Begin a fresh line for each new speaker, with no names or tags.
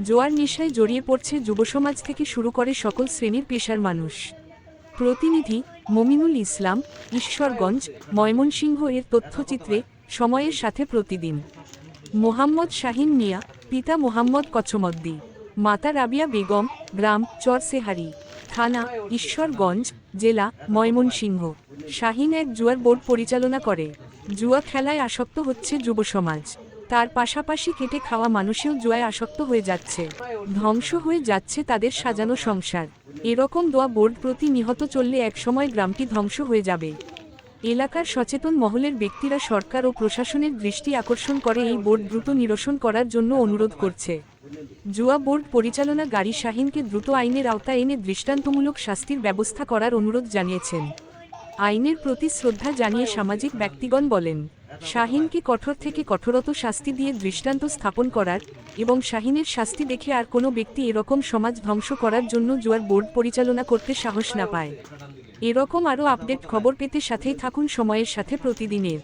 জোয়ার নেশায় জড়িয়ে পড়ছে যুবসমাজ থেকে শুরু করে সকল শ্রেণীর পেশার মানুষ। প্রতিনিধি মমিনুল ইসলাম, ঈশ্বরগঞ্জ, ময়মনসিংহ এর তথ্যচিত্রে সময়ের সাথে প্রতিদিন। মোহাম্মদ শাহিন মিয়া, পিতা মোহাম্মদ কচমদ্দি, মাতা রাবিয়া বেগম, গ্রাম চরসেহারি, থানা ঈশ্বরগঞ্জ, জেলা ময়মনসিংহ। শাহিন এক জুয়ার বোর্ড পরিচালনা করে। জুয়া খেলায় আসক্ত হচ্ছে যুবসমাজ। তার পাশাপাশি খেটে খাওয়া মানুষেও জুয়ায় আসক্ত হয়ে যাচ্ছে। ধ্বংস হয়ে যাচ্ছে তাদের সাজানো সংসার। এরকম জুয়া বোর্ড প্রতিনিয়ত চললে একসময় গ্রামটি ধ্বংস হয়ে যাবে। এলাকার সচেতন মহলের ব্যক্তিরা সরকার ও প্রশাসনের দৃষ্টি আকর্ষণ করে এই বোর্ড দ্রুত নিরসন করার জন্য অনুরোধ করছে। জুয়া বোর্ড পরিচালনাকারী শাহিনকে দ্রুত আইনের আওতায় এনে দৃষ্টান্তমূলক শাস্তির ব্যবস্থা করার অনুরোধ জানিয়েছেন। আইনের প্রতি শ্রদ্ধা জানিয়ে সামাজিক ব্যক্তিগণ বলেন, শাহিনকে কঠোর থেকে কঠোরতর শাস্তি দিয়ে দৃষ্টান্ত স্থাপন করার এবং শাহিনের শাস্তি দেখে আর কোনো ব্যক্তি এরকম সমাজ ধ্বংস করার জন্য জুয়ার বোর্ড পরিচালনা করতে সাহস না পায়। এরকম আরও আপডেট খবর পেতে সাথেই থাকুন সময়ের সাথে প্রতিদিনের।